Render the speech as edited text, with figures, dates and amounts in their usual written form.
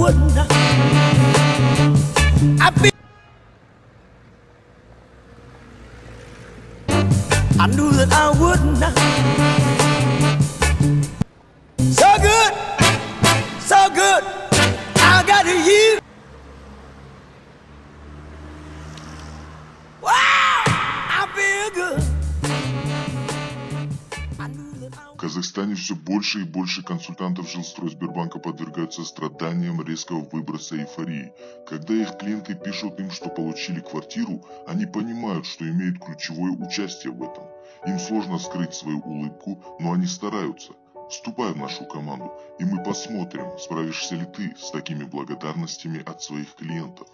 wouldn't. I knew that I wouldn't. So good, so good. I got you. Wow, I feel good. В Казахстане все больше и больше консультантов Жилстройсбербанка подвергаются страданиям резкого выброса эйфории. Когда их клиенты пишут им, что получили квартиру, они понимают, что имеют ключевое участие в этом. Им сложно скрыть свою улыбку, но они стараются. Вступай в нашу команду, и мы посмотрим, справишься ли ты с такими благодарностями от своих клиентов.